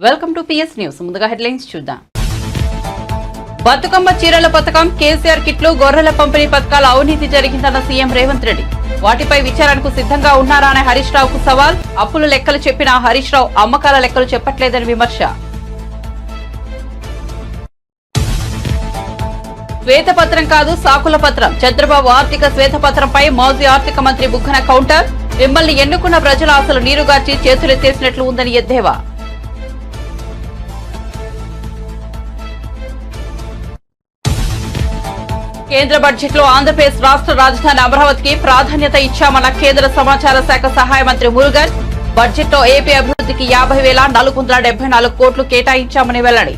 Welcome to PS news. ముందుగా headlines చూద్దాం. బతుకమ్మ చీరల పథకం, కేసీఆర్ కిట్లు, గొర్రెల పంపిణీ పథకాల అవినీతి జరిగిందన్న సీఎం రేవంత్ రెడ్డి. వాటిపై విచారణకు సిద్ధంగా ఉన్నారా అనే హరీష్ రావుకు సవాల్. అప్పుల లెక్కలు చెప్పిన హరీష్ రావు అమ్మకాల లెక్కలు చెప్పట్లేదని విమర్శ. శ్వేతపత్రం కాదు సాకుల పత్రం. చంద్రబాబు ఆర్థిక శ్వేతపత్రంపై మాజీ ఆర్థిక మంత్రి బుగ్గన కౌంటర్. మిమ్మల్ని ఎన్నుకున్న ప్రజల ఆశలు నీరుగార్చి చేతులెత్తేసినట్లు ఉందని ఎద్దేవా. కేంద్ర బడ్జెట్ లో ఆంధ్రప్రదేశ్ రాష్ట్ర రాజధాని అమరావతికి ప్రాధాన్యత ఇచ్చామన్న కేంద్ర సమాచార శాఖ సహాయ మంత్రి మురుగన్. బడ్జెట్ లో ఏపీ అభివృద్ధికి 50,474 కోట్లు కేటాయించామని వెల్లడి.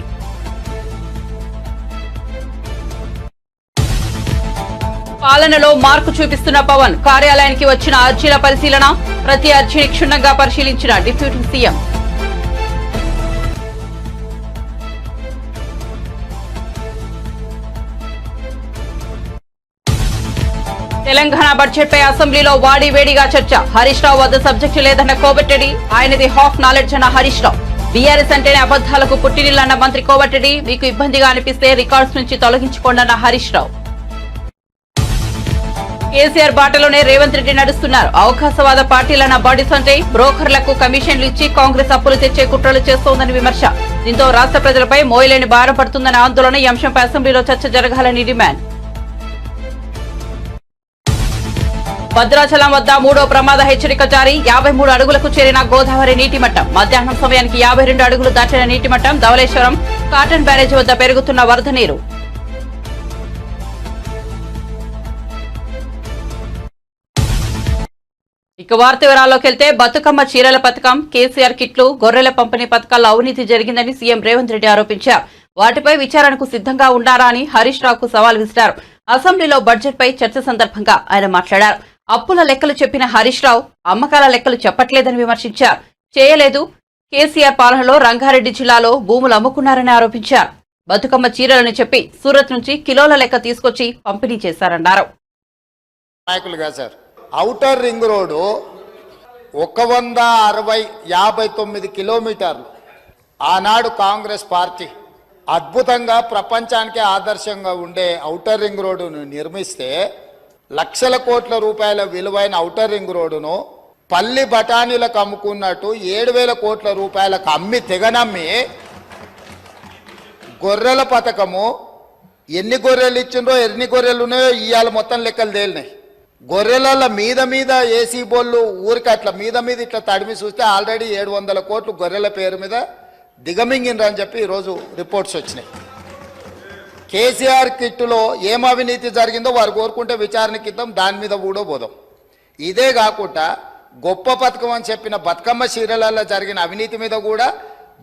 పాలనలో మార్పు చూపిస్తున్న పవన్. కార్యాలయానికి వచ్చిన అర్జీల పరిశీలన. ప్రతి అర్జీని క్షుణ్ణంగా పరిశీలించిన డిప్యూటీ సీఎం. తెలంగాణ బడ్జెట్ పై అసెంబ్లీలో వాడివేడిగా చర్చ. హరీష్ రావు వద్ద సబ్జెక్టు లేదన్న కోమటిరెడ్డి. ఆయనది హాఫ్ నాలెడ్జ్ అన్న హరీష్ రావు. బీఆర్ఎస్ అంటేనే అబద్దాలకు పుట్టినిల్లన్న మంత్రి కోమటిరెడ్డి. మీకు ఇబ్బందిగా అనిపిస్తే రికార్డ్స్ నుంచి తొలగించుకోండన్న హరీష్ రావు. కేసీఆర్ బాటలోనే రేవంత్ రెడ్డి నడుస్తున్నారు. అవకాశవాద పార్టీలన్న బాడీస్ అంటే బ్రోకర్లకు కమిషన్లు ఇచ్చి కాంగ్రెస్ అప్పులు తెచ్చే కుట్రలు చేస్తోందని విమర్శ. దీంతో రాష్ట్ర ప్రజలపై మోయలేని భారం పడుతుందన్న ఆందోళన. ఈ అంశంపై అసెంబ్లీలో చర్చ జరగాలని డిమాండ్. భద్రాచలం వద్ద 3వ ప్రమాద హెచ్చరిక జారీ. 53 అడుగులకు చేరిన గోదావరి నీటి మట్టం. మధ్యాహ్నం సమయానికి 52 అడుగులు దాటిన నీటి మట్టం. ధవళేశ్వరం కాటన్ బ్యారేజ్ వద్ద పెరుగుతున్న వరద నీరు. ఇక వార్త వివరాల్లోకి వెళ్తే, బతుకమ్మ చీరల పథకం, కేసీఆర్ కిట్లు, గొర్రెల పంపిణీ పథకాల్లో అవినీతి జరిగిందని సీఎం రేవంత్ రెడ్డి ఆరోపించారు. వాటిపై విచారణకు సిద్ధంగా ఉన్నారా అని హరీష్ రావుకు సవాల్ విసిరారు. అసెంబ్లీలో బడ్జెట్ పై చర్చ సందర్భంగా ఆయన మాట్లాడారు. అప్పుల లెక్కలు చెప్పిన హరీష్ రావు అమ్మకాల లెక్కలు చెప్పట్లేదని విమర్శించారు. చేయలేదు. కేసీఆర్ పాలనలో రంగారెడ్డి జిల్లాలో భూములు అమ్ముకున్నారని ఆరోపించారు. బతుకమ్మ చీరలని చెప్పి సూరత్ నుంచి కిలోల లెక్క తీసుకొచ్చి పంపిణీ చేశారన్నారు. ఔటర్ రింగ్ రోడ్డు 159 కిలోమీటర్లు. ఆనాడు కాంగ్రెస్ పార్టీ అద్భుతంగా ప్రపంచానికి ఆదర్శంగా ఉండే ఔటర్ రింగ్ రోడ్డును నిర్మిస్తే లక్షల కోట్ల రూపాయల విలువైన ఔటర్ రింగ్ రోడ్డును పల్లి బఠానీలకు అమ్ముకున్నట్టు 7,000 కోట్ల రూపాయలకు అమ్మి తెగనమ్మి గొర్రెల పథకము ఎన్ని గొర్రెలు ఇచ్చిండ్రో ఎన్ని గొర్రెలు ఉన్నాయో ఇవాళ మొత్తం లెక్కలు తేలినాయి. గొర్రెల మీద ఏసీ బోళ్ళు ఊరికి అట్లా మీద ఇట్లా తడిమి చూస్తే ఆల్రెడీ 700 కోట్లు గొర్రెల పేరు మీద దిగమింగినరని చెప్పి ఈరోజు రిపోర్ట్స్ వచ్చినాయి. కేసీఆర్ కిట్టులో ఏం అవినీతి జరిగిందో వారు కోరుకుంటే విచారణకి ఇద్దాం, దాని మీద కూడా పోదాం. ఇదే కాకుండా గొప్ప పథకం అని చెప్పిన బతుకమ్మ చీరలలో జరిగిన అవినీతి మీద కూడా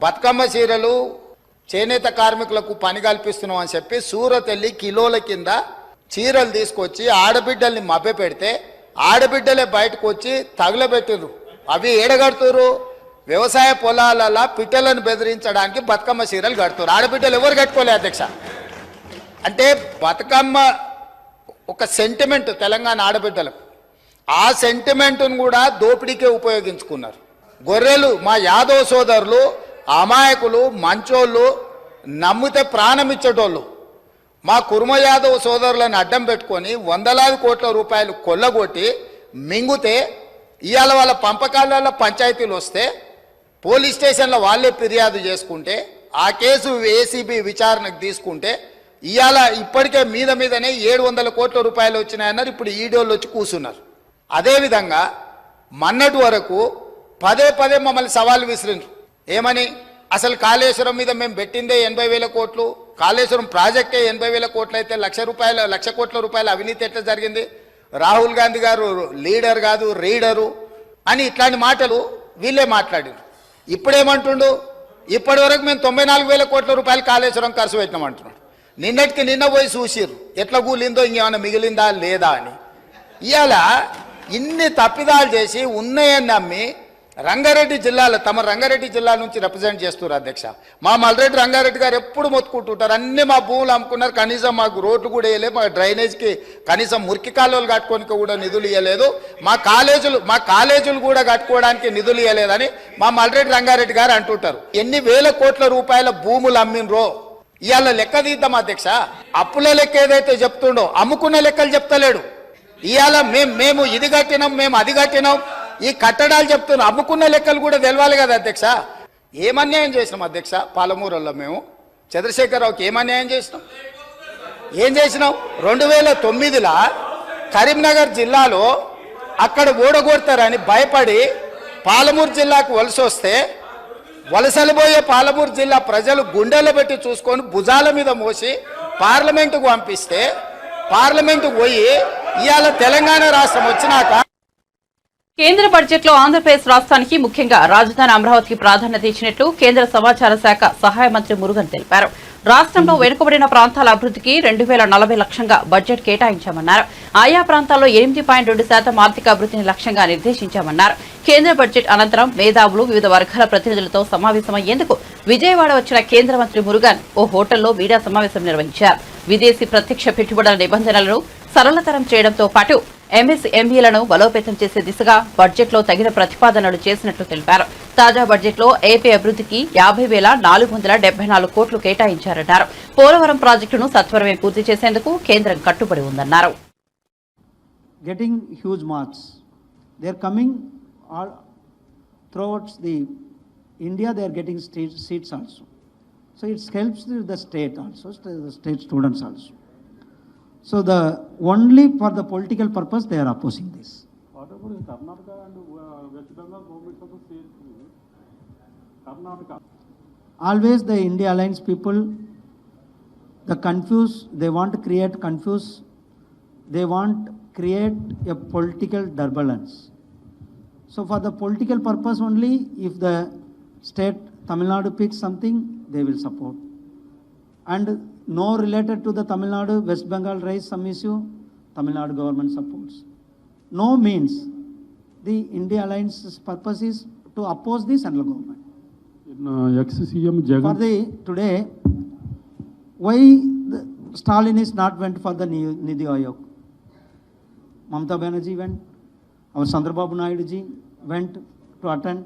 బతుకమ్మ చీరలు చేనేత కార్మికులకు పని కల్పిస్తున్నాం అని చెప్పి సూరత్ వెళ్ళి కిలోల కింద చీరలు తీసుకొచ్చి ఆడబిడ్డల్ని మభ్య పెడితే ఆడబిడ్డలే బయటకు వచ్చి తగులబెట్టిర్రు. అవి ఏడగడుతురు వ్యవసాయ పొలాలలో పిట్టలను బెదిరించడానికి బతుకమ్మ చీరలు కడుతున్నారు. ఆడబిడ్డలు ఎవరు కట్టుకోలే అధ్యక్ష. అంటే బతుకమ్మ ఒక సెంటిమెంట్ తెలంగాణ ఆడబిడ్డలకు. ఆ సెంటిమెంట్ను కూడా దోపిడీకే ఉపయోగించుకున్నారు. గొర్రెలు మా యాదవ్ సోదరులు అమాయకులు, మంచోళ్ళు, నమ్మితే ప్రాణం ఇచ్చేటోళ్ళు. మా కుర్మ యాదవ్ సోదరులను అడ్డం పెట్టుకొని 100,000 కోట్ల రూపాయలు కొల్లగొట్టి మింగుతే ఇవాళ వాళ్ళ పంపకాలలో పంచాయతీలు వస్తే పోలీస్ స్టేషన్లో వాళ్ళే ఫిర్యాదు చేసుకుంటే ఆ కేసు ఏసీబీ విచారణకు తీసుకుంటే ఇవాళ ఇప్పటికే మీదనే 700 కోట్ల రూపాయలు వచ్చినాయన్నారు. ఇప్పుడు ఈడోళ్ళు వచ్చి కూర్చున్నారు. అదేవిధంగా మొన్నటి వరకు పదే మమ్మల్ని సవాల్ విసిరిండ్రు. ఏమని? అసలు కాళేశ్వరం మీద మేము పెట్టిందే 80,000 కోట్లు, కాళేశ్వరం ప్రాజెక్టే 80,000 కోట్లు అయితే 1,00,000 కోట్ల రూపాయల అవినీతి ఎట్లా జరిగింది? రాహుల్ గాంధీ గారు లీడర్ కాదు రీడరు అని ఇట్లాంటి మాటలు వీళ్ళే మాట్లాడారు. ఇప్పుడేమంటుండు? ఇప్పటి వరకు మేము 94,000 కోట్ల రూపాయలు కాళేశ్వరం ఖర్చు పెట్టినామంటున్నాడు. నిన్నటికి నిన్న పోయి చూసిర్రు ఎట్లా కూలిందో, ఇంకేమైనా మిగిలిందా లేదా అని. ఇవాళ ఇన్ని తప్పిదాలు చేసి ఉన్నాయని నమ్మి రంగారెడ్డి జిల్లాలో తమ రంగారెడ్డి జిల్లా నుంచి రిప్రజెంట్ చేస్తున్నారు అధ్యక్ష. మా మల్రెడ్డి రంగారెడ్డి గారు ఎప్పుడు మొత్తుకుంటుంటారు, అన్ని మా భూములు అమ్ముకున్నారు, కనీసం మాకు రోడ్లు కూడా వేయలేదు, మా డ్రైనేజ్కి కనీసం మురికి కాలువలు కట్టుకోనికి కూడా నిధులు ఇవ్వలేదు, మా కాలేజీలు కూడా కట్టుకోవడానికి నిధులు ఇవ్వలేదని మా మల్రెడ్డి రంగారెడ్డి గారు అంటుంటారు. ఎన్ని వేల కోట్ల రూపాయల భూములు అమ్మినరో ఇవాళ లెక్క తీద్దాం అధ్యక్ష. అప్పుల లెక్క ఏదైతే చెప్తుండో అమ్ముకున్న లెక్కలు చెప్తలేడు. ఇవాళ మేము ఇది కట్టినాం, మేము అది కట్టినాం, ఈ కట్టడాలు చెప్తున్నాం, అమ్ముకున్న లెక్కలు కూడా తెలవాలి కదా అధ్యక్ష. ఏమన్యాయం చేసినాం అధ్యక్ష పాలమూరులో మేము చంద్రశేఖరరావుకి ఏమన్యాయం చేసినాం? ఏం చేసినాం? 2009లో కరీంనగర్ జిల్లాలో అక్కడ ఓడగొడతారని భయపడి పాలమూరు జిల్లాకు వలస వస్తే వలసలు పోయే పాలమూరు జిల్లా ప్రజలు గుండెలు పెట్టి చూసుకొని భుజాల మీద మోసి పార్లమెంటుకు పంపిస్తే పార్లమెంటుకు పోయి ఇవాళ తెలంగాణ రాష్ట్రం వచ్చినాక కేంద్ర బడ్జెట్ లో ఆంధ్రప్రదేశ్ రాష్ట్రానికి ముఖ్యంగా రాజధాని అమరావతికి ప్రాధాన్యత ఇచ్చినట్లు కేంద్ర సమాచార శాఖ సహాయ మంత్రి మురుగన్ తెలిపారు. రాష్ట్రంలో వెనుకబడిన ప్రాంతాల అభివృద్ధికి 2040 లక్ష్యంగా బడ్జెట్ కేటాయించామన్నారు. ఆయా ప్రాంతాల్లో 8.2% ఆర్థిక అభివృద్ధిని లక్ష్యంగా నిర్దేశించామన్నారు. కేంద్ర బడ్జెట్ అనంతరం మేధావులు వివిధ వర్గాల ప్రతినిధులతో సమావేశమయ్యేందుకు విజయవాడ వచ్చిన కేంద్ర మంత్రి మురుగన్ ఓ హోటల్లో మీడియా సమావేశం నిర్వహించారు. విదేశీ ప్రత్యక్ష పెట్టుబడుల నిబంధనలను సరళతరం చేయడంతో పాటు ఎంఎస్ఎంఈలను బలోపేతం చేసే దిశగా బడ్జెట్లో తగిన ప్రతిపాదనలు చేసినట్లు తెలిపారు. తాజా బడ్జెట్లో ఏపీ అభివృద్ధికి 50,474 కోట్లు కేటాయించారన్నారు. పోలవరం ప్రాజెక్టును సత్వరమే పూర్తి చేసేందుకు కేంద్రం కట్టుబడి ఉందన్నారు. Getting huge marks, they are coming all throughout the India. They are getting seats also, so it helps the state also, the state students also. So the only for the political purpose they are opposing this. What about in Karnataka and West Bengal governments also say Karnataka? Always the India Alliance people, they want to create confuse, they want create a political turbulence. So for the political purpose only, if the state Tamil Nadu picks something, they will support. And no related to the Tamil Nadu, West Bengal raise some issue, Tamil Nadu government supports. No means the India Alliance's purpose is to oppose the central government. In ex-CM Jagan. For the today, why Stalin is not went for the Nidhi Ayog? Mamata Banerjee went, our Chandrababu Naidu ji went to attend,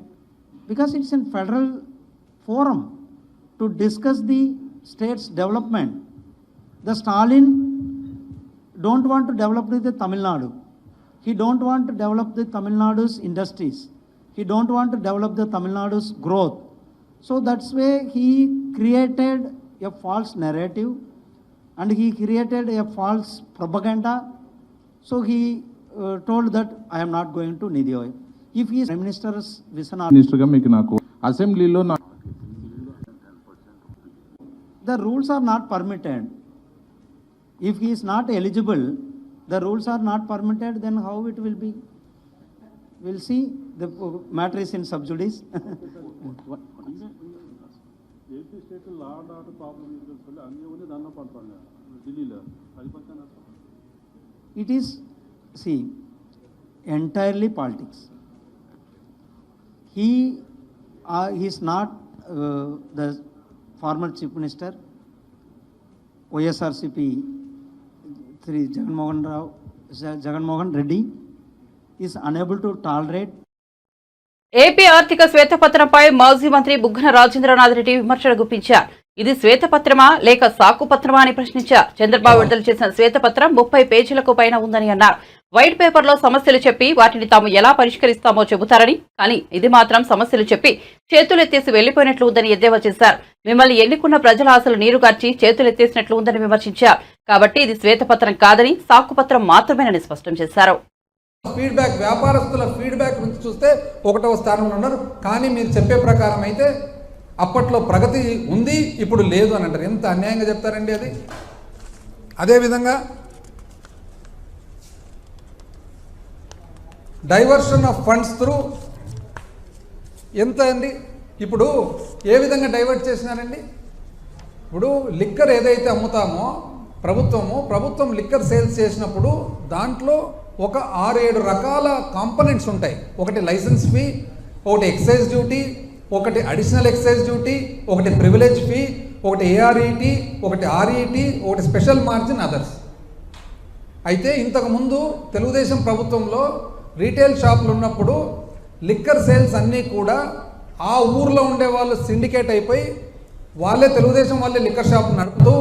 because it's in federal forum to discuss the state's development. The Stalin don't want to develop the Tamil Nadu. He don't want to develop the Tamil Nadu's industries. He don't want to develop the Tamil Nadu's growth. So that's why he created a false narrative and he created a false propaganda. So he told that I am not going to Nidhi Ayog. If he is Prime Minister's vision, Minister ga meeku naku assembly lo the rules are not permitted. If he is not eligible, the rules are not permitted, then how it will be? We'll see. The matter is in sub judice. AP state law and order problem is also anni only danna padtanga Delhi lo adi pakkana. It is, see, entirely politics. He is not the former Chief Minister, YSRCP, Sri Jaganmohan Reddy is unable to tolerate. AP ఆర్థిక శ్వేతపత్రంపై మాజీ మంత్రి బుగ్గన రాజేంద్రనాథ్ రెడ్డి విమర్శలు గుప్పించారు. ఇది శ్వేతపత్రమా లేక సాకుపత్రమా అని ప్రశ్నించారు. చంద్రబాబు విడుదల చేసిన శ్వేతపత్రం 30 పేజీలకు పైన ఉందని అన్నారు. వైట్ పేపర్లో సమస్యలు చెప్పి వాటిని తాము ఎలా పరిష్కరిస్తామో చెబుతారని, కానీ ఇది మాత్రం సమస్యలు చెప్పి చేతులెత్తేసి వెళ్లిపోయినట్లు ఉందని ఎద్దేవా చేశారు. మిమ్మల్ని ఎన్నుకున్న ప్రజల ఆశలు నీరుగార్చి చేతులెత్తేసినట్లు ఉందని విమర్శించారు. కాబట్టి ఇది శ్వేతపత్రం కాదని సాకుపత్రం మాత్రమేనని స్పష్టం చేశారు. ఫీడ్బ్యాక్ వ్యాపారస్తుల ఫీడ్బ్యాక్ నుంచి చూస్తే 1వ స్థానంలో ఉన్నారు. కానీ మీరు చెప్పే ప్రకారం అయితే అప్పట్లో ప్రగతి ఉంది, ఇప్పుడు లేదు అని అంటారు. ఎంత అన్యాయంగా చెప్తారండి అది. అదేవిధంగా డైవర్షన్ ఆఫ్ ఫండ్స్ త్రూ ఎంత అండి, ఇప్పుడు ఏ విధంగా డైవర్ట్ చేసినారండి. ఇప్పుడు లిక్కర్ ఏదైతే అమ్ముతామో ప్రభుత్వం లిక్కర్ సేల్స్ చేసినప్పుడు దాంట్లో ఒక 6-7 రకాల కాంపనెంట్స్ ఉంటాయి. ఒకటి లైసెన్స్ ఫీ, ఒకటి ఎక్సైజ్ డ్యూటీ, ఒకటి అడిషనల్ ఎక్సైజ్ డ్యూటీ, ఒకటి ప్రివిలేజ్ ఫీ, ఒకటి ఏఆర్ఈటీ, ఒకటి ఆర్ఈటీ, ఒకటి స్పెషల్ మార్జిన్, అదర్స్. అయితే ఇంతకుముందు తెలుగుదేశం ప్రభుత్వంలో రీటైల్ షాపులు ఉన్నప్పుడు లిక్కర్ సేల్స్ అన్నీ కూడా ఆ ఊర్లో ఉండే వాళ్ళు సిండికేట్ అయిపోయి వాళ్ళే తెలుగుదేశం వాళ్ళే లిక్కర్ షాప్ నడుపుతూ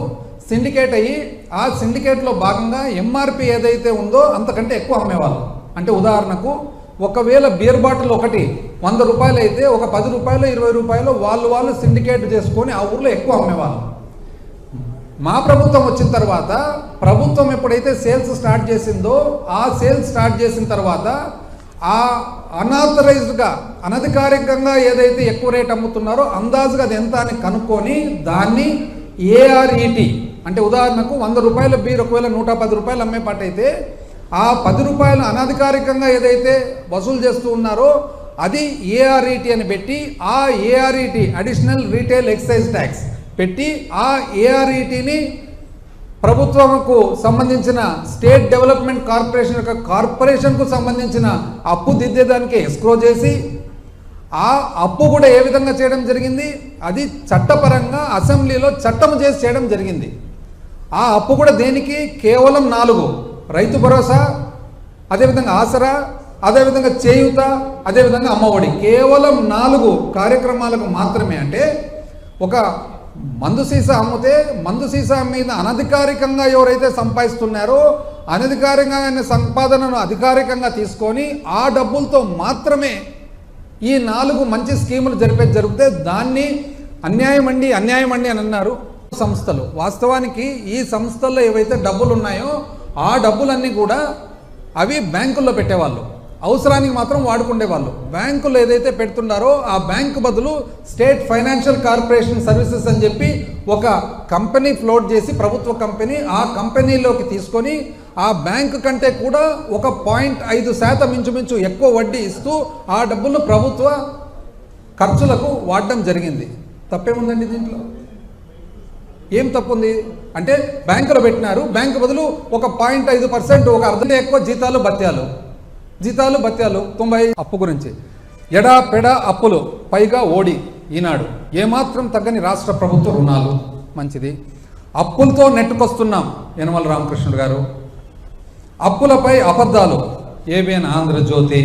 సిండికేట్ అయ్యి ఆ సిండికేట్లో భాగంగా ఎంఆర్పి ఏదైతే ఉందో అంతకంటే ఎక్కువ అమ్మేవాళ్ళు. అంటే ఉదాహరణకు ఒకవేళ బియర్ బాటిల్ ఒకటి 100 రూపాయలు అయితే ఒక 10 రూపాయలు 20 రూపాయలు వాళ్ళు సిండికేట్ చేసుకొని ఆ ఊర్లో ఎక్కువ అమ్మేవాళ్ళు. మా ప్రభుత్వం వచ్చిన తర్వాత ప్రభుత్వం ఎప్పుడైతే సేల్స్ స్టార్ట్ చేసిందో ఆ సేల్స్ స్టార్ట్ చేసిన తర్వాత ఆ అన్ఆథరైజ్డ్గా అనధికారికంగా ఏదైతే ఎక్కువ రేట్ అమ్ముతున్నారో అందాజుగా అది ఎంత అని కనుక్కొని దాన్ని ఏఆర్ఈటీ అంటే ఉదాహరణకు 100 రూపాయల బీర్ ఒకవేళ 110 రూపాయలు అమ్మే పాట అయితే ఆ 10 రూపాయలు అనధికారికంగా ఏదైతే వసూలు చేస్తూ ఉన్నారో అది ఏఆర్ఈటీ అని పెట్టి ఆ ఏఆర్ఈటీ అడిషనల్ రీటైల్ ఎక్సైజ్ ట్యాక్స్ పెట్టి ఆ ఏఆర్ఈటీని ప్రభుత్వంకు సంబంధించిన స్టేట్ డెవలప్మెంట్ కార్పొరేషన్ యొక్క కార్పొరేషన్కు సంబంధించిన అప్పు దిద్దేదానికి ఎస్క్రో చేసి ఆ అప్పు కూడా ఏ విధంగా చేయడం జరిగింది, అది చట్టపరంగా అసెంబ్లీలో చట్టం చేసి చేయడం జరిగింది. ఆ అప్పు కూడా దేనికి కేవలం 4 రైతు భరోసా, అదేవిధంగా ఆసరా, అదేవిధంగా చేయూత, అదేవిధంగా అమ్మఒడి, కేవలం 4 కార్యక్రమాలకు మాత్రమే. అంటే ఒక మందు సీసా అమ్మితే మందు సీసా మీద అనధికారికంగా ఎవరైతే సంపాదిస్తున్నారో అనధికారికంగా సంపాదనను అధికారికంగా తీసుకొని ఆ డబ్బులతో మాత్రమే ఈ 4 మంచి స్కీములు జరిగితే దాన్ని అన్యాయం అండి అని అన్నారు సంస్థలు. వాస్తవానికి ఈ సంస్థల్లో ఏవైతే డబ్బులు ఉన్నాయో ఆ డబ్బులన్నీ కూడా అవి బ్యాంకుల్లో పెట్టేవాళ్ళు, అవసరానికి మాత్రం వాడుకునేవాళ్ళు. బ్యాంకులు ఏదైతే పెడుతున్నారో ఆ బ్యాంకు బదులు స్టేట్ ఫైనాన్షియల్ కార్పొరేషన్ సర్వీసెస్ అని చెప్పి ఒక కంపెనీ ఫ్లోట్ చేసి ప్రభుత్వ కంపెనీ ఆ కంపెనీలోకి తీసుకొని ఆ బ్యాంకు కంటే కూడా 1.5% ఇంచుమించు ఎక్కువ వడ్డీ ఇస్తూ ఆ డబ్బులు ప్రభుత్వ ఖర్చులకు వాడడం జరిగింది. తప్పేముందండి దీంట్లో? ఏం తప్పుంది అంటే బ్యాంకులో పెట్టినారు, బ్యాంకు బదులు 1.5% ఒక అర్ధం ఎక్కువ జీతాలు భత్యాలు 90 అప్పు గురించి ఎడా పెడ అప్పులు పైగా ఓడి ఈనాడు ఏమాత్రం తగ్గని రాష్ట్ర ప్రభుత్వ రుణాలు మంచిది. అప్పులతో నెట్టుకొస్తున్నాం యనమల రామకృష్ణుడు గారు. అప్పులపై అబద్ధాలు ఏబిఎన్ ఆంధ్రజ్యోతి.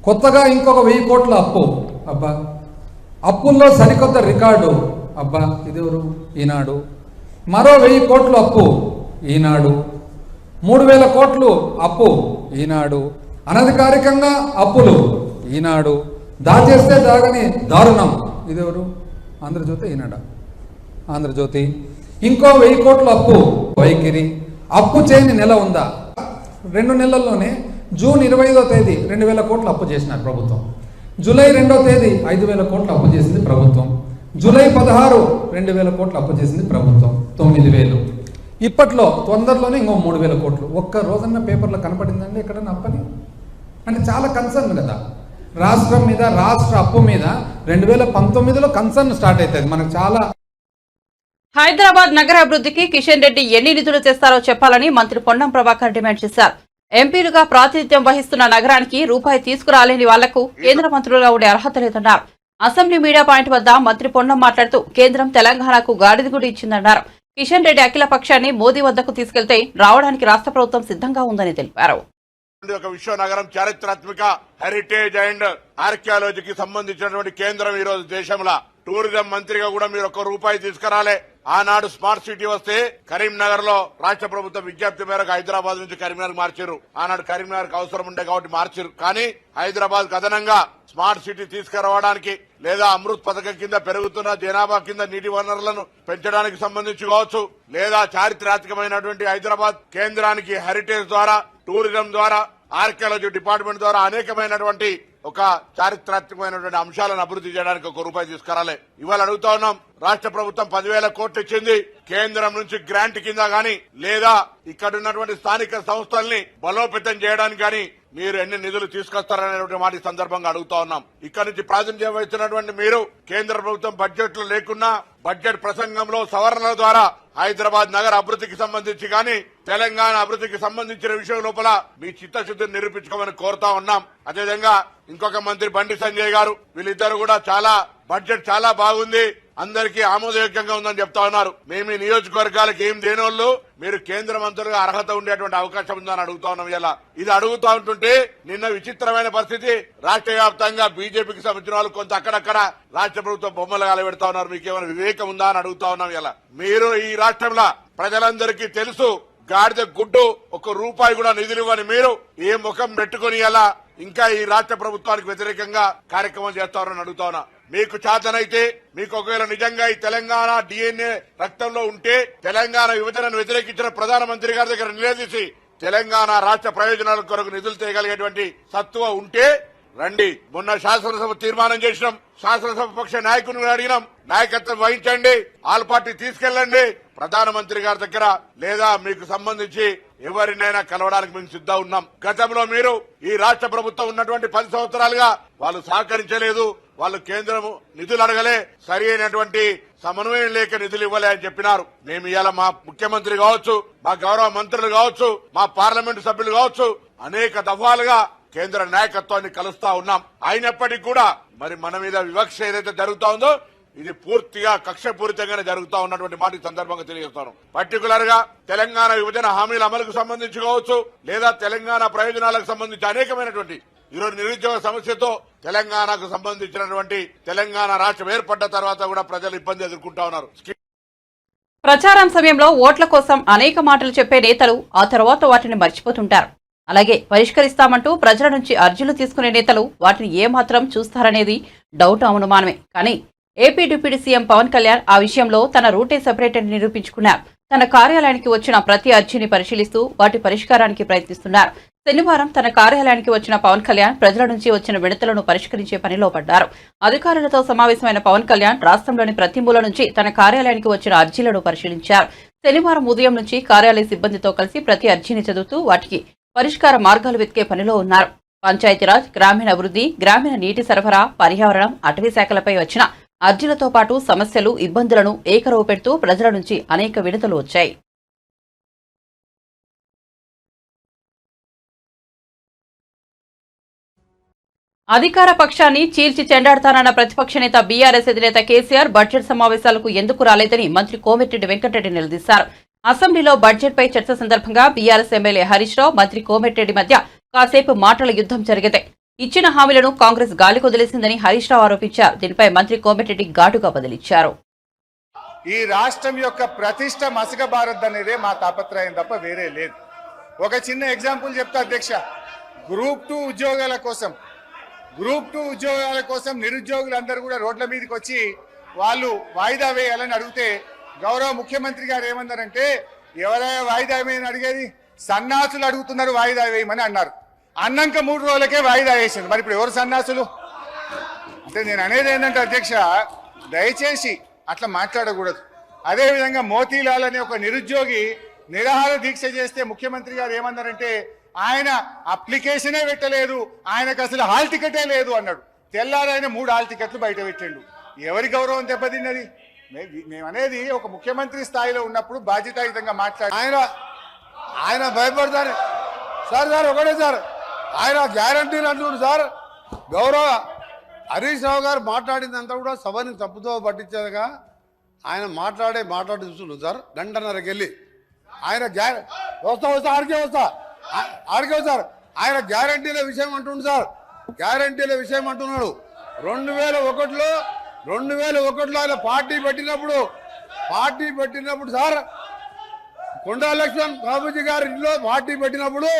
కొత్తగా ఇంకొక 1000 కోట్ల అప్పు, అబ్బా. అప్పుల్లో సరికొత్త రికార్డు, అబ్బా. ఇదెవరు? ఈనాడు. మరో 1000 కోట్లు అప్పు, ఈనాడు. 3000 కోట్లు అప్పు, ఈనాడు. అనధికారికంగా అప్పులు, ఈనాడు. దాచేస్తే దాగని దారుణం, ఇదెవరు? ఆంధ్రజ్యోతి, ఈనాడు. ఆంధ్రజ్యోతి. ఇంకో 1000 కోట్ల అప్పు, వైఖరి. అప్పు చేయని నెల ఉందా? 2 నెలల్లోనే జూన్ 25వ తేదీ 2000 కోట్లు అప్పు చేసినారు ప్రభుత్వం. జూలై 2వ తేదీ 5000 కోట్లు అప్పు చేసింది ప్రభుత్వం. జూలై 16 2000 కోట్లు అప్పు చేసింది ప్రభుత్వం. 9000. ఇప్పట్లో తొందరలోనే ఇంకో 3000 కోట్లు. ఒక్క రోజన్న పేపర్లో కనపడిందండి ఎక్కడన్నా అప్పని? అంటే చాలా కన్సర్న్ కదా రాష్ట్రం మీద, రాష్ట్ర అప్పు మీద. 2019లో కన్సర్న్ స్టార్ట్ అవుతుంది మనకు చాలా. హైదరాబాద్ నగర అభివృద్ధికి కిషన్ రెడ్డి ఎన్ని నిధులు తెస్తారో చెప్పాలని మంత్రి పొన్నం ప్రభాకర్ డిమాండ్ చేశారు. ఎంపీలుగా ప్రాతినిధ్యం వహిస్తున్న నగరానికి రూపాయి తీసుకురాలేని వాళ్లకు కేంద్ర మంత్రులుగా ఉండే అర్హత లేదన్నారు. అసెంబ్లీ మీడియా పాయింట్ వద్ద మంత్రి పొన్నం మాట్లాడుతూ కేంద్రం తెలంగాణకు గాడిద గుడి ఇచ్చిందన్నారు. కిషన్ రెడ్డి అఖిల పక్షాన్ని మోదీ వద్దకు తీసుకెళ్తే రావడానికి రాష్ట్ర ప్రభుత్వం సిద్ధంగా ఉందని తెలిపారు. ఒక విశ్వ నగరం, చారిత్రాత్మక హెరిటేజ్ అండ్ ఆర్కియాలజీకి సంబంధించినటువంటి కేంద్రం ఈ రోజు దేశంలో. టూరిజం మంత్రిగా కూడా మీరు 1 రూపాయి తీసుకురాలే. ఆనాడు స్మార్ట్ సిటీ వస్తే కరీంనగర్ లో రాష్ట్ర ప్రభుత్వం విజ్ఞప్తి మేరకు హైదరాబాద్ నుంచి కరీంనగర్ మార్చారు. ఆనాడు కరీంనగర్ అవసరం ఉండే కాబట్టి మార్చారు. కానీ హైదరాబాద్ అదనంగా స్మార్ట్ సిటీ తీసుకురావడానికి లేదా అమృత్ పథకం కింద పెరుగుతున్న జనాభా కింద నీటి వనరులను పెంచడానికి సంబంధించి కావచ్చు, లేదా చారిత్రాత్మకమైనటువంటి హైదరాబాద్ కేంద్రానికి హెరిటేజ్ ద్వారా, టూరిజం ద్వారా, ఆర్కియాలజీ డిపార్ట్మెంట్ ద్వారా అనేకమైనటువంటి ఒక చారిత్రాత్మకమైనటువంటి అంశాలను అభివృద్ధి చేయడానికి 1 రూపాయి తీసుకురాలే. ఇవాళ అడుగుతా ఉన్నాం, రాష్ట్ర ప్రభుత్వం 10,000 కోట్లు ఇచ్చింది. కేంద్రం నుంచి గ్రాంట్ కింద గానీ లేదా ఇక్కడ ఉన్నటువంటి స్థానిక సంస్థల్ని బలోపేతం చేయడానికి గానీ మీరు ఎన్ని నిధులు తీసుకొస్తారనేటువంటి మాట ఈ సందర్భంగా అడుగుతా ఉన్నాం. ఇక్కడ నుంచి ప్రాతినిధ్యం వహిస్తున్నటువంటి మీరు కేంద్ర ప్రభుత్వం బడ్జెట్ లో లేకున్నా బడ్జెట్ ప్రసంగంలో సవరణల ద్వారా హైదరాబాద్ నగర అభివృద్ధికి సంబంధించి గానీ తెలంగాణ అభివృద్ధికి సంబంధించిన విషయం లోపల మీ చిత్తశుద్ధిని నిరూపించుకోమని కోరుతా ఉన్నాం. అదేవిధంగా ఇంకొక మంత్రి బండి సంజయ్ గారు, వీళ్ళిద్దరు కూడా బడ్జెట్ చాలా బాగుంది, అందరికీ ఆమోదయోగ్యంగా ఉందని చెప్తా ఉన్నారు. మేము ఈ నియోజకవర్గాలకు ఏం దేనోళ్ళు, మీరు కేంద్ర మంత్రులుగా అర్హత ఉండేటువంటి అవకాశం ఉందని అడుగుతా ఉన్నాం. ఇలా ఇది అడుగుతా ఉంటుంటే నిన్న విచిత్రమైన పరిస్థితి, రాష్ట్ర వ్యాప్తంగా బీజేపీకి సంబంధించిన వాళ్ళు కొంత అక్కడక్కడ రాష్ట్ర ప్రభుత్వం బొమ్మలు కలబెడతా ఉన్నారు. మీకేమైనా వివేకం ఉందా అని అడుగుతా ఉన్నాం. ఇలా మీరు ఈ రాష్ట్రంలో ప్రజలందరికీ తెలుసు, గాడిద గుడ్డు ₹1 కూడా నిధులు ఇవ్వని మీరు ఏ ముఖం పెట్టుకుని ఎలా ఇంకా ఈ రాష్ట్ర ప్రభుత్వానికి వ్యతిరేకంగా కార్యక్రమం చేస్తారని అడుగుతా ఉన్నా. మీకు చేతనైతే, మీకు ఒకవేళ నిజంగా ఈ తెలంగాణ DNA రక్తంలో ఉంటే తెలంగాణ విభజనను వ్యతిరేకించిన ప్రధానమంత్రి గారి దగ్గర నిలదీసి తెలంగాణ రాష్ట్ర ప్రయోజనాల కొరకు నిధులు తేయగలిగేటువంటి సత్తువ ఉంటే రండి. మొన్న శాసనసభ తీర్మానం చేసినాం, శాసనసభ పక్ష నాయకుని అడిగినాం, నాయకత్వం వహించండి, ఆల్ పార్టీ తీసుకెళ్లండి ప్రధానమంత్రి గారి దగ్గర, లేదా మీకు సంబంధించి ఎవరినైనా కలవడానికి మేము సిద్ధంగా ఉన్నాం. గతంలో మీరు ఈ రాష్ట్ర ప్రభుత్వం ఉన్నటువంటి 10 సంవత్సరాలుగా వాళ్ళు సహకరించలేదు, వాళ్ళు కేంద్రం నిధులు అడగలే, సరి అయినటువంటి సమన్వయం లేక నిధులు ఇవ్వలే అని చెప్పినారు. మేము ఇవాళ మా ముఖ్యమంత్రి కావచ్చు, మా గౌరవ మంత్రులు కావచ్చు, మా పార్లమెంటు సభ్యులు కావచ్చు, అనేక దఫాలుగా కేంద్ర నాయకత్వాన్ని కలుస్తా ఉన్నాం. అయినప్పటికీ కూడా మరి మన మీద వివక్ష ఏదైతే జరుగుతా ఉందో ఇది పూర్తిగా కక్షపూరితంగానే జరుగుతా ఉన్నటువంటి మాట ఈ సందర్భంగా తెలియజేస్తాను. పర్టికులర్ గా తెలంగాణ విభజన హామీల అమలుకు సంబంధించి కావచ్చు, లేదా తెలంగాణ ప్రయోజనాలకు సంబంధించి అనేకమైనటువంటి ఈరోజు నిరుద్యోగ సమస్యతో తెలంగాణకు సంబంధించినటువంటి తెలంగాణ రాష్ట్రం ఏర్పడ్డ తర్వాత కూడా ప్రజలు ఇబ్బంది ఎదుర్కొంటా ఉన్నారు. ప్రచారం సమయంలో ఓట్ల కోసం అనేక మాటలు చెప్పే నేతలు ఆ తర్వాత వాటిని మర్చిపోతుంటారు. అలాగే పరిష్కరిస్తామంటూ ప్రజల నుంచి అర్జీలు తీసుకునే నేతలు వాటిని ఏమాత్రం చూస్తారనేది డౌట్ అనుమానమే. కానీ AP deputy CM Pawan Kalyan ఆ విషయంలో తన రూటే సెపరేట్ అని నిరూపించుకున్నారు. తన కార్యాలయానికి వచ్చిన ప్రతి అర్జీని పరిశీలిస్తూ వాటి పరిష్కారానికి ప్రయత్నిస్తున్నారు. శనివారం తన కార్యాలయానికి వచ్చిన పవన్ కళ్యాణ్ ప్రజల నుంచి వచ్చిన విడతలను పరిష్కరించే పనిలో పడ్డారు. అధికారులతో సమావేశమైన పవన్ కళ్యాణ్ రాష్ట్రంలోని ప్రతి మూల నుంచి తన కార్యాలయానికి వచ్చిన అర్జీలను పరిశీలించారు. శనివారం ఉదయం నుంచి కార్యాలయ సిబ్బందితో కలిసి ప్రతి అర్జీని చదువుతూ వాటికి పరిష్కార మార్గాలు వెతికే పనిలో ఉన్నారు. పంచాయతీరాజ్, గ్రామీణాభివృద్ధి, గ్రామీణ నీటి సరఫరా, పర్యావరణం, అటవీ శాఖలపై వచ్చిన అర్జీలతో పాటు సమస్యలు, ఇబ్బందులను ఏకరవు పెడుతూ ప్రజల నుంచి అనేక వినతులు వచ్చాయి. అధికార పక్షాన్ని చీల్చి చెండాడతానన్న ప్రతిపక్ష నేత బీఆర్ఎస్ అధినేత కేసీఆర్ బడ్జెట్ సమావేశాలకు ఎందుకు రాలేదని మంత్రి కోమిటిరెడ్డి వెంకటరెడ్డి నిలదీశారు. అసెంబ్లీలో బడ్జెట్ పై చర్చ సందర్భంగా బీఆర్ఎస్ ఎమ్మెల్యే హరీష్ రావు, మంత్రి కోమిటిరెడ్డి మధ్య కాసేపు మాటల యుద్ధం జరిగితే ఇచ్చిన హామీలను కాంగ్రెస్ గాలికొదిలేసిందని హరీష్ రావు ఆరోపించారు. దీనిపై మంత్రి కోమిటిరెడ్డి ఘాటుగా బదిలిచ్చారు. ఈ రాష్ట్రం యొక్క ప్రతిష్ట మసకబారద్దనేదే మా తాపత్రయం తప్ప వేరే లేదు. ఒక చిన్న ఎగ్జాంపుల్ చెప్తా అధ్యక్ష. గ్రూప్ 2 ఉద్యోగాల కోసం నిరుద్యోగులందరూ కూడా రోడ్ల మీదకి వచ్చి వాళ్ళు వాయిదా వేయాలని అడిగితే గౌరవ ముఖ్యమంత్రి గారు ఏమన్నారంటే, ఎవరైనా వాయిదా వేయమని అడిగేది, సన్నాసులు అడుగుతున్నారు వాయిదా వేయమని అన్నారు. అన్నాక 3 రోజులకే వాయిదా వేసింది. మరి ఇప్పుడు ఎవరు సన్నాసులు అంటే? నేను అనేది ఏంటంటే అధ్యక్ష, దయచేసి అట్లా మాట్లాడకూడదు. అదేవిధంగా మోతీలాల్ అనే ఒక నిరుద్యోగి నిరాహార దీక్ష చేస్తే ముఖ్యమంత్రి గారు ఏమన్నారంటే, ఆయన అప్లికేషనే పెట్టలేదు, ఆయనకు అసలు హాల్ టికెటే లేదు అన్నాడు. తెల్లారైన 3 హాల్ టికెట్లు బయట పెట్టిండు. ఎవరి గౌరవం దెబ్బతిన్నది? మేమనేది ఒక ముఖ్యమంత్రి స్థాయిలో ఉన్నప్పుడు బాధ్యతాయుతంగా మాట్లాడి ఆయన భయపడతారు సార్ ఒకటే సార్, ఆయన గ్యారంటీలు అంటున్నారు సార్. గౌరవ హరీష్ రావు గారు మాట్లాడిందంతా కూడా సభని తప్పుతో పట్టించేదిగా ఆయన మాట్లాడు చూస్తున్నాం సార్. గంటన్నరకి వెళ్ళి ఆయన ఆడికే సార్ ఆయన గ్యారంటీల విషయం అంటుండు సార్. గ్యారంటీల విషయం అంటున్నాడు. 2001లో ఆయన పార్టీ పెట్టినప్పుడు సార్, కొండా లక్ష్మణ్ బాబుజీ గారి ఇంట్లో పార్టీ పెట్టినప్పుడు,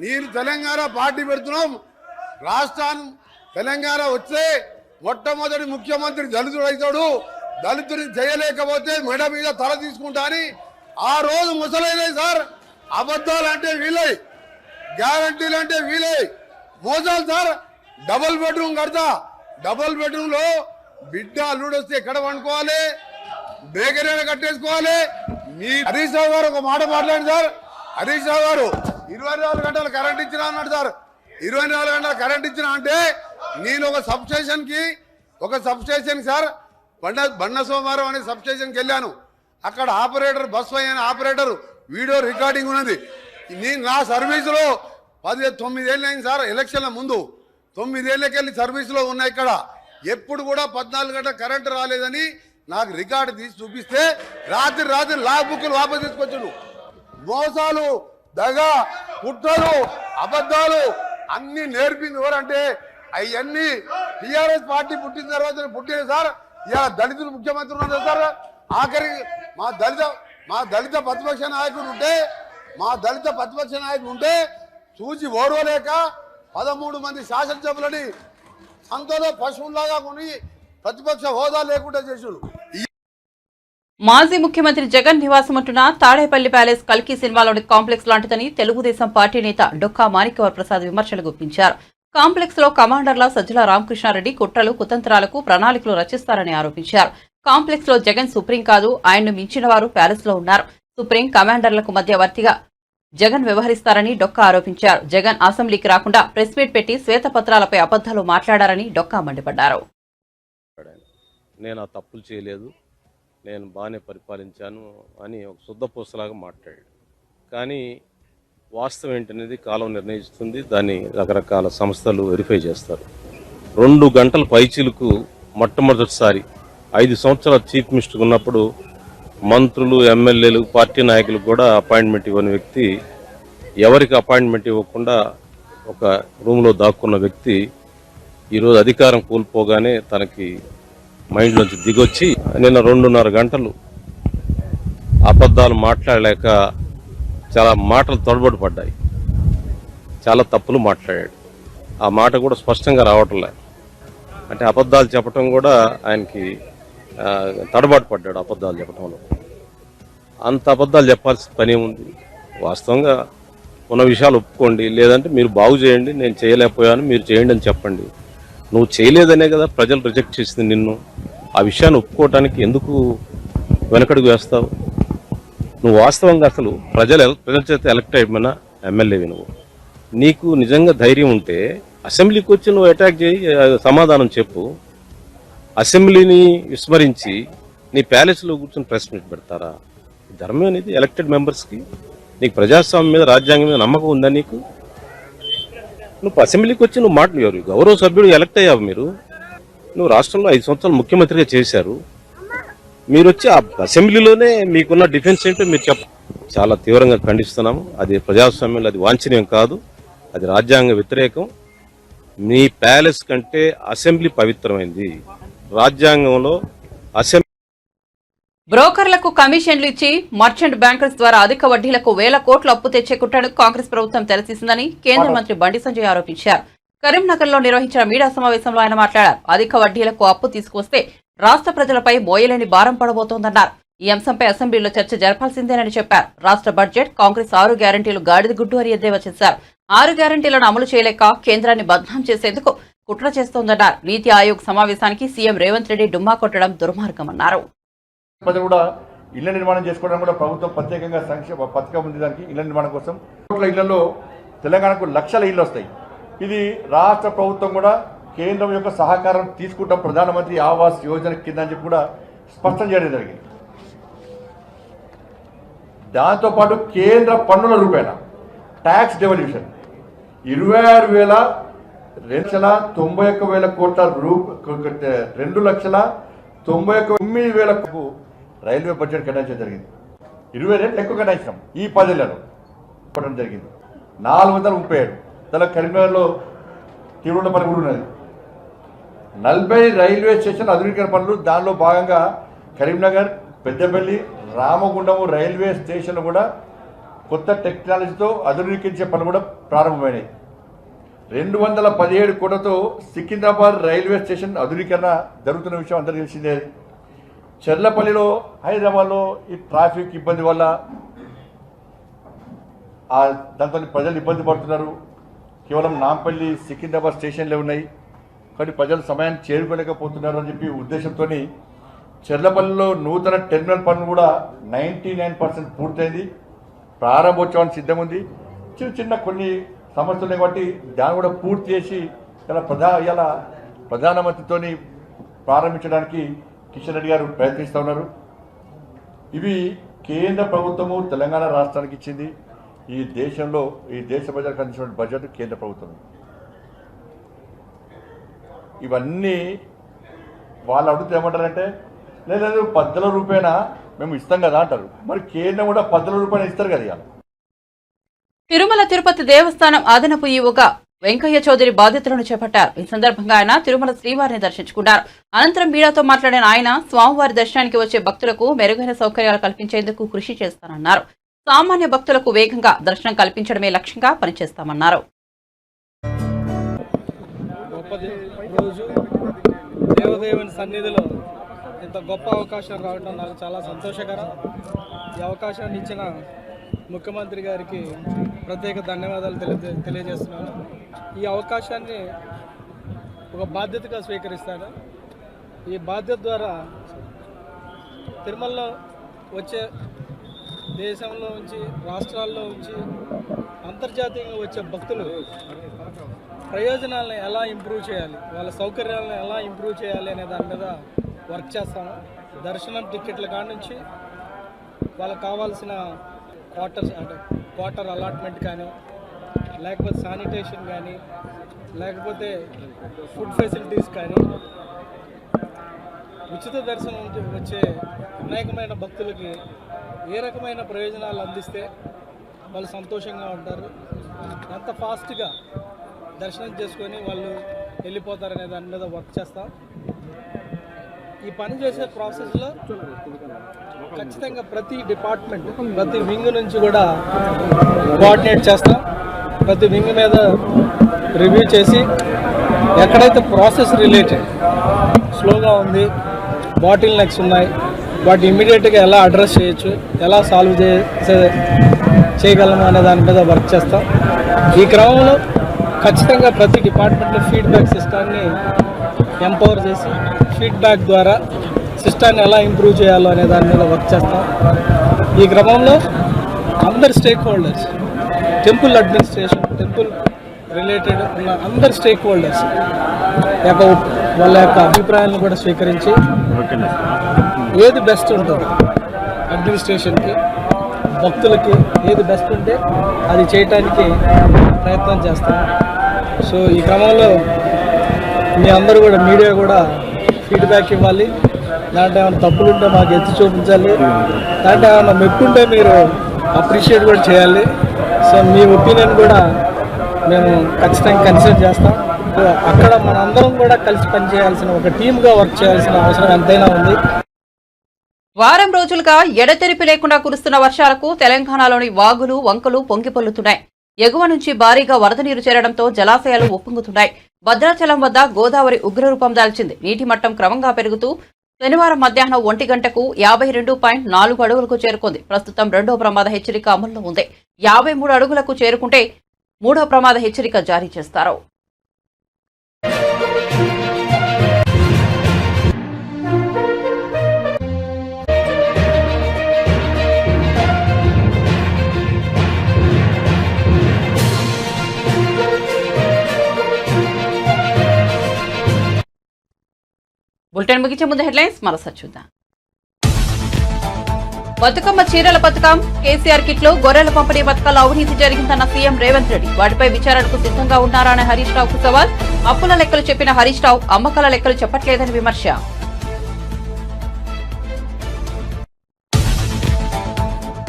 నేను తెలంగాణ పార్టీ పెడుతున్నాం, రాష్ట్రాన్ని తెలంగాణ వస్తే మొట్టమొదటి ముఖ్యమంత్రి దళితుడు అవుతాడు, దళితుని చేయలేకపోతే మెడ మీద తల తీసుకుంటా అని ఆ రోజు ముసలైనాయి సార్. అబద్ధాలు అంటే వీలై, గ్యారంటీలు అంటే వీలై, మోసాలు సార్. డబుల్ బెడ్రూమ్ కడతా, డబుల్ బెడ్రూమ్ లో బిడ్డ అల్లుడు వస్తే ఎక్కడ వండుకోవాలి, బేకరీ కట్టేసుకోవాలి. మీ హరీష్ రావు గారు ఒక మాట మాట్లాడి సార్. హరీష్ రావు గారు 24 గంటలు కరెంట్ ఇచ్చినా అన్నాడు సార్. 24 గంటలు కరెంట్ ఇచ్చినా అంటే నేను ఒక సబ్ స్టేషన్ సార్ బండ సోమవారం అనే సబ్ స్టేషన్కి వెళ్ళాను. అక్కడ ఆపరేటర్, బస్ అయిన ఆపరేటర్ వీడియో రికార్డింగ్ ఉన్నది. నేను నా సర్వీసులో 9 ఏళ్ళు అయింది సార్ ఎలక్షన్ల ముందు. 9 ఏళ్ళకెళ్ళి సర్వీస్లో ఉన్నా ఇక్కడ ఎప్పుడు కూడా 14 గంటల కరెంటు రాలేదని నాకు రికార్డు తీసి చూపిస్తే రాత్రి లాగ్ బుక్లు వాపసు తీసుకొచ్చాడు. మోసాలు, దగా, కుట్రలు, అబద్ధాలు అన్ని నేర్పింది ఎవరంటే అవన్నీ టీఆర్ఎస్ పార్టీ పుట్టిన తర్వాత పుట్టిన సార్. ఇలా దళితులు ముఖ్యమంత్రి ఉన్నారు సార్. ఆఖరికి మా దళిత ప్రతిపక్ష నాయకుడు ఉంటే చూసి ఓర్వలేక 13 మంది శాసనసభ్యులని సంతలో పశువులాగా కొని ప్రతిపక్ష హోదా లేకుండా చేసాడు. మాజీ ముఖ్యమంత్రి జగన్ నివాసం ఉంటున్న తాడేపల్లి ప్యాలెస్ కల్కి సినిమాలోని కాంప్లెక్స్ లాంటిదని తెలుగుదేశం పార్టీ నేత డొక్కా మాణిక్యవర్ ప్రసాద్ విమర్శలు గుప్పించారు. కాంప్లెక్స్ లో కమాండర్ల సజ్జల రామకృష్ణారెడ్డి కుట్రలు, కుతంత్రాలకు ప్రణాళికలు రచిస్తారని ఆరోపించారు. కాంప్లెక్స్ లో జగన్ సుప్రీం కాదు, ఆయన్ను మించిన వారు ప్యాలెస్ లో ఉన్నారు. సుప్రీం కమాండర్లకు మధ్యవర్తిగా జగన్ వ్యవహరిస్తారని డొక్కా ఆరోపించారు. జగన్ అసెంబ్లీకి రాకుండా ప్రెస్ మీట్ పెట్టి శ్వేతపత్రాలపై అబద్దాలు మాట్లాడారని డొక్కా మండిపడ్డారు. నేను ఆ తప్పులు చేయలేదు, నేను బాగానే పరిపాలించాను అని ఒక శుద్ధపూసలాగా మాట్లాడాడు. కానీ వాస్తవం ఏంటనేది కాలం నిర్ణయిస్తుంది. దాన్ని రకరకాల సంస్థలు వెరిఫై చేస్తారు. 2 గంటల పైచీలకు మొట్టమొదటిసారి 5 సంవత్సరాల చీఫ్ మినిస్టర్ ఉన్నప్పుడు మంత్రులు, ఎమ్మెల్యేలు, పార్టీ నాయకులకు కూడా అపాయింట్మెంట్ ఇవ్వని వ్యక్తి, ఎవరికి అపాయింట్మెంట్ ఇవ్వకుండా ఒక రూమ్లో దాక్కున్న వ్యక్తి ఈరోజు అధికారం కోల్పోగానే తనకి మైండ్ నుంచి దిగొచ్చి నిన్న 2.5 గంటలు అబద్ధాలు మాట్లాడలేక చాలా మాటలు తడబడి పడ్డాయి. చాలా తప్పులు మాట్లాడాడు. ఆ మాట కూడా స్పష్టంగా రావట్లే. అంటే అబద్ధాలు చెప్పడం కూడా ఆయనకి తడబాటు పడ్డాడు. అబద్ధాలు చెప్పడంలో అంత అబద్ధాలు చెప్పాల్సిన పని ఉంది. వాస్తవంగా ఉన్న విషయాలు ఒప్పుకోండి, లేదంటే మీరు బాగు చేయండి, నేను చేయలేకపోయాను మీరు చేయండి అని చెప్పండి. నువ్వు చేయలేదనే కదా ప్రజలు రిజెక్ట్ చేసింది నిన్ను. ఆ విషయాన్ని ఒప్పుకోవటానికి ఎందుకు వెనకడుగు వేస్తావు? నువ్వు వాస్తవంగా అసలు ప్రజల చేత ఎలక్ట్ అయిపోయిన ఎమ్మెల్యేవి నువ్వు. నీకు నిజంగా ధైర్యం ఉంటే అసెంబ్లీకి వచ్చి నువ్వు అటాక్ చేయి, సమాధానం చెప్పు. అసెంబ్లీని విస్మరించి నీ ప్యాలెస్లో కూర్చొని ప్రెస్ మీట్ పెడతారా? ధర్మం అనేది ఎలక్టెడ్ మెంబర్స్కి. నీకు ప్రజాస్వామ్యం మీద, రాజ్యాంగం మీద నమ్మకం ఉందా నీకు? నువ్వు అసెంబ్లీకి వచ్చి నువ్వు మాట్లాడేవారు. గౌరవ సభ్యుడు ఎలక్ట్ అయ్యావు మీరు. నువ్వు రాష్ట్రంలో 5 సంవత్సరాలు ముఖ్యమంత్రిగా చేశారు. మీరు వచ్చి ఆ అసెంబ్లీలోనే మీకున్న డిఫెన్స్ ఏంటో మీరు చాలా తీవ్రంగా ఖండిస్తున్నాము. అది ప్రజాస్వామ్యంలో అది వాంఛనీయం కాదు, అది రాజ్యాంగ వ్యతిరేకం. మీ ప్యాలెస్ కంటే అసెంబ్లీ పవిత్రమైంది. రాజ్యాంగంలో అసెంబ్లీ బ్రోకర్లకు కమిషన్లు ఇచ్చి మర్చెంట్ బ్యాంకర్స్ ద్వారా అధిక వడ్డీలకు 1000 కోట్లు అప్పు తెచ్చే కుట్రను కాంగ్రెస్ ప్రభుత్వం తెరతీసిందని కేంద్ర మంత్రి బండి సంజయ్ ఆరోపించారు. కరీంనగర్ లో నిర్వహించిన మీడియా సమావేశంలో ఆయన మాట్లాడారు. అధిక వడ్డీలకు అప్పు తీసుకొస్తే రాష్ట్ర ప్రజలపై మోయలేని భారం పడబోతోందన్నారు. ఈ అంశంపై అసెంబ్లీలో చర్చ జరపాల్సిందేనని చెప్పారు. రాష్ట్ర బడ్జెట్ కాంగ్రెస్ 6 గ్యారంటీలు గాడిద గుడ్డు అని ఎద్దేవా చేశారు. 6 గ్యారంటీలను అమలు చేయలేక కేంద్రాన్ని బద్నాం చేసేందుకు కుట్ర చేస్తోందన్నారు. నీతి ఆయోగ్ సమావేశానికి సీఎం రేవంత్ రెడ్డి డుమ్మా కొట్టడం దుర్మార్గమన్నారు. ప్రజలు కూడా ఇళ్ల నిర్మాణం చేసుకోవడానికి కూడా ప్రభుత్వం ప్రత్యేకంగా సంక్షేమ పథకం ఉంది. దానికి ఇళ్ల నిర్మాణం కోసం కోట్ల ఇళ్లలో తెలంగాణకు లక్షల ఇళ్లు వస్తాయి. ఇది రాష్ట్ర ప్రభుత్వం కూడా కేంద్రం యొక్క సహకారం తీసుకుంటాం ప్రధానమంత్రి ఆవాస్ యోజన కింద అని చెప్పి కూడా స్పష్టం చేయడం జరిగింది. దాంతోపాటు కేంద్ర పన్నుల రూపేణా ట్యాక్స్ డెవల్యూషన్ 26,291,000 కోట్ల 2,99,000 రైల్వే బడ్జెట్ కేటాయించడం జరిగింది. 20 రెట్లు ఎక్కువ కేటాయించాం ఈ 10 ఏళ్లలో ఇవ్వడం జరిగింది. 437 తల కరీంనగర్లో తిరువనపల్లి కూడా ఉన్నది. 40 రైల్వే స్టేషన్ ఆధునీకరణ పనులు, దానిలో భాగంగా కరీంనగర్, పెద్దపల్లి, రామగుండము రైల్వే స్టేషన్లు కూడా కొత్త టెక్నాలజీతో ఆధునీకరించే పనులు కూడా ప్రారంభమైనాయి. 217 కోట్లతో సికింద్రాబాద్ రైల్వే స్టేషన్ ఆధునీకరణ జరుగుతున్న విషయం అందరికీ తెలిసిందే. చెర్లపల్లిలో, హైదరాబాద్లో ఈ ట్రాఫిక్ ఇబ్బంది వల్ల దాంతో ప్రజలు ఇబ్బంది పడుతున్నారు. కేవలం నాంపల్లి, సికింద్రాబాద్ స్టేషన్లే ఉన్నాయి, కానీ ప్రజలు సమయాన్ని చేరుకోలేకపోతున్నారు అని చెప్పి ఉద్దేశంతో చెర్లపల్లిలో నూతన టెర్మినల్ పనులు కూడా 99% పూర్తయింది. ప్రారంభోత్సవానికి సిద్ధంగా ఉంది. చిన్న చిన్న కొన్ని సమస్యలు కాబట్టి దాన్ని కూడా పూర్తి చేసి ఇలా ప్రధానమంత్రితో ప్రారంభించడానికి కిషన్ రెడ్డి గారు ప్రయత్నిస్తూ ఉన్నారు. ఇవి కేంద్ర ప్రభుత్వము తెలంగాణ రాష్ట్రానికి ఇచ్చింది. ఈ దేశంలో ఈ దేశ ప్రజలకు అందించిన బడ్జెట్ కేంద్ర ప్రభుత్వం. ఇవన్నీ వాళ్ళు అడుగుతూ ఏమంటారంటే లేదు 10 రూపాయన మేము ఇస్తాం కదా అంటారు. మరి కేంద్రం కూడా 10 రూపాయలు ఇస్తారు కదా. తిరుమల తిరుపతి దేవస్థానం అదనపు ఈవోగా వెంకయ్య చౌదరి బాధ్యతలను చేపట్టారు. ఈ సందర్భంగా ఆయన తిరుమల శ్రీవారిని దర్శించుకున్నారు. అనంతరం మీడియాతో మాట్లాడిన ఆయన స్వామివారి దర్శనానికి వచ్చే భక్తులకు మెరుగైన సౌకర్యాలు కల్పించేందుకు కృషి చేస్తానన్నారు. సామాన్య భక్తులకు వేగంగా దర్శనం కల్పించడమే లక్ష్యంగా పనిచేస్తామన్నారు. దేవదేవుని సన్నిధిలో ఇంత గొప్ప అవకాశం రావడం నాకు చాలా సంతోషకరం. ఈ అవకాశాన్ని ఇచ్చిన ముఖ్యమంత్రి గారికి ప్రత్యేక ధన్యవాదాలు తెలియజేస్తున్నాను. ఈ అవకాశాన్ని ఒక బాధ్యతగా స్వీకరిస్తాను. ఈ బాధ్యత ద్వారా తిరుమలలో వచ్చే దేశంలో నుంచి రాష్ట్రాల్లో నుంచి అంతర్జాతీయంగా వచ్చే భక్తులు ప్రయోజనాలను ఎలా ఇంప్రూవ్ చేయాలి, వాళ్ళ సౌకర్యాలను ఎలా ఇంప్రూవ్ చేయాలి అనే దాని మీద వర్క్ చేస్తాము. దర్శనం టికెట్ల కాడ నుంచి వాళ్ళకి కావాల్సిన క్వార్టర్ అలాట్మెంట్ కానీ, లేకపోతే శానిటేషన్ కానీ, లేకపోతే ఫుడ్ ఫెసిలిటీస్ కానీ, ఉచిత దర్శనం వచ్చే అనేకమైన భక్తులకి ఏ రకమైన ప్రయోజనాలు అందిస్తే వాళ్ళు సంతోషంగా ఉంటారు, ఎంత ఫాస్ట్గా దర్శనం చేసుకొని వాళ్ళు వెళ్ళిపోతారనే దాని మీద వర్క్ చేస్తాం. ఈ పని చేసే ప్రాసెస్లో ఖచ్చితంగా ప్రతి డిపార్ట్మెంట్, ప్రతి వింగ్ నుంచి కూడా కోఆర్డినేట్ చేస్తాం. ప్రతి వింగ్ మీద రివ్యూ చేసి ఎక్కడైతే ప్రాసెస్ రిలేటెడ్ స్లోగా ఉంది, బాటిల్ నెక్స్ ఉన్నాయి, వాటి ఇమీడియట్గా ఎలా అడ్రస్ చేయొచ్చు, ఎలా సాల్వ్ చేయగలము అనే దాని మీద వర్క్ చేస్తాం. ఈ క్రమంలో ఖచ్చితంగా ప్రతి డిపార్ట్మెంట్లో ఫీడ్బ్యాక్ సిస్టాన్ని ఎంపవర్ చేసి ఫీడ్బ్యాక్ ద్వారా సిస్టాన్ని ఎలా ఇంప్రూవ్ చేయాలో అనే దాని మీద వర్క్ చేస్తాం. ఈ క్రమంలో అందరు stake holders, temple administration, temple related ఉన్న అందరు స్టేక్ హోల్డర్స్ వాళ్ళ యొక్క అభిప్రాయాలను కూడా స్వీకరించి ఏది బెస్ట్ ఉంటుందో అడ్మినిస్ట్రేషన్కి, భక్తులకి ఏది బెస్ట్ ఉంటే అది చేయటానికి ప్రయత్నం చేస్తాం. సో ఈ క్రమంలో మీ అందరూ కూడా మీడియా కూడా ఫీడ్బ్యాక్ ఇవ్వాలి. దాంట్లో ఏమైనా తప్పులుంటే మాకు ఎత్తి చూపించాలి, దాంట్లో ఏమైనా మెప్పుంటే మీరు అప్రిషియేట్ కూడా చేయాలి. సో మీ ఒపీనియన్ కూడా మేము ఖచ్చితంగా కన్సిడర్ చేస్తాం. అక్కడ మనందరం కూడా కలిసి పనిచేయాల్సిన, ఒక టీమ్గా వర్క్ చేయాల్సిన అవసరం ఎంతైనా ఉంది. వారం రోజులుగా ఎడతెరిపి లేకుండా కురుస్తున్న వర్షాలకు తెలంగాణలోని వాగులు, వంకలు పొంగిపొల్లుతున్నాయి. ఎగువ నుంచి భారీగా వరద నీరు చేరడంతో జలాశయాలు ఉప్పొంగుతున్నాయి. భద్రాచలం వద్ద గోదావరి ఉగ్రరూపం దాల్చింది. నీటి మట్టం క్రమంగా పెరుగుతూ శనివారం మధ్యాహ్నం 1 గంటకు 52.4 అడుగులకు చేరుకుంది. ప్రస్తుతం 2వ ప్రమాద హెచ్చరిక అమల్లో ఉంది. 53 అడుగులకు చేరుకుంటే 3వ ప్రమాద హెచ్చరిక జారీ చేస్తారు. బులెటిన్ ముగించే ముందు హెడ్లైన్స్ మరోసారి చూద్దాం. బతుకమ్మ చీరల పథకం, కేసీఆర్ కిట్లు, గొర్రెల పంపిణీ పథకాల్లో అవినీతి జరిగిందన్న సీఎం రేవంత్ రెడ్డి. వాటిపై విచారణకు సిద్ధంగా ఉన్నారా అనే హరీష్ రావుకు సవాల్. అప్పుల లెక్కలు చెప్పిన హరీష్ రావు అమ్మకాల లెక్కలు చెప్పట్లేదని విమర్శ.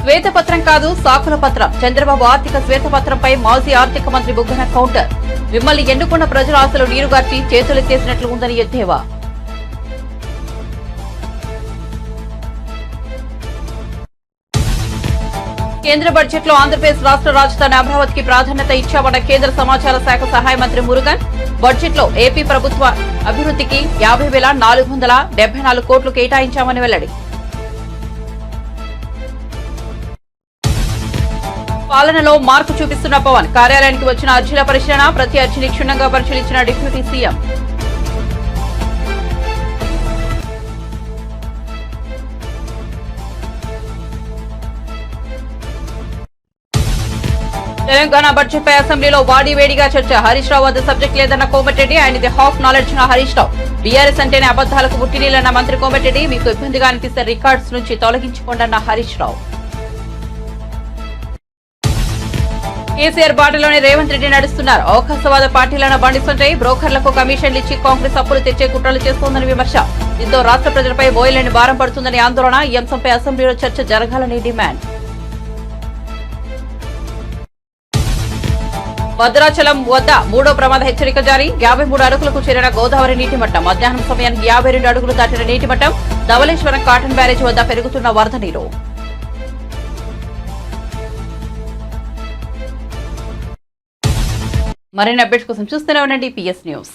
శ్వేతపత్రం కాదు సాకుల పత్రం. చంద్రబాబు ఆర్థిక శ్వేతపత్రంపై మాజీ ఆర్థిక మంత్రి బుగ్గన కౌంటర్. మిమ్మల్ని ఎన్నుకున్న ప్రజల ఆశలు నీరుగార్చి చేతులెత్తేసినట్లు ఉందని ఎద్దేవా. కేంద్ర బడ్జెట్లో ఆంధ్రప్రదేశ్ రాష్ట్ర రాజధాని అమరావతికి ప్రాధాన్యత ఇచ్చామన్న కేంద్ర సమాచార శాఖ సహాయ మంత్రి మురుగన్. బడ్జెట్లో ఏపీ ప్రభుత్వ అభివృద్ధికి 50,474 కోట్లు కేటాయించామని వెల్లడి. పాలనలో మార్పు చూపిస్తున్న పవన్. కార్యాలయానికి వచ్చిన అర్జీల పరిశీలన, ప్రతి అర్జీని క్షుణ్ణంగా పరిశీలించిన డిప్యూటీ సీఎం. తెలంగాణ బడ్జెట్ పై అసెంబ్లీలో వాడివేడిగా చర్చ. హరీష్ రావు వద్ద సబ్జెక్ట్ లేదన్న కోమటిరెడ్డి. ఆయనది హాఫ్ నాలెడ్జ్ న హరీష్ రావు. బీఆర్ఎస్ అంటేనే అబద్దాలకు పుట్టినీలన్న మంత్రి కోమటిరెడ్డి. మీకు ఇబ్బందిగా అనిపిస్తే రికార్డ్స్ నుంచి తొలగించుకోండన్న హరీష్ రావు. కేసీఆర్ బాటలోనే రేవంత్ రెడ్డి నడుస్తున్నారు. అవకాశవాద పార్టీలను బండి సంజయ్ బ్రోకర్లకు కమిషన్లు ఇచ్చి కాంగ్రెస్ అప్పులు తెచ్చే కుట్రలు చేస్తోందని విమర్శ. దీంతో రాష్ట్ర ప్రజలపై బోయలేని భారం పడుతుందని ఆందోళన. ఈ అంశంపై అసెంబ్లీలో చర్చ జరగాలని డిమాండ్. భద్రాచలం వద్ద 3వ ప్రమాద హెచ్చరిక జారీ. 53 అడుగులకు చేరిన గోదావరి నీటి మట్టం. మధ్యాహ్నం సమయానికి 52 అడుగులు దాటిన నీటి మట్టం. ధవళేశ్వరం కాటన్ బ్యారేజ్ వద్ద పెరుగుతున్న వరద నీరు. మరిన్ని అప్డేట్స్ కోసం చూస్తూనే ఉండండి PS న్యూస్.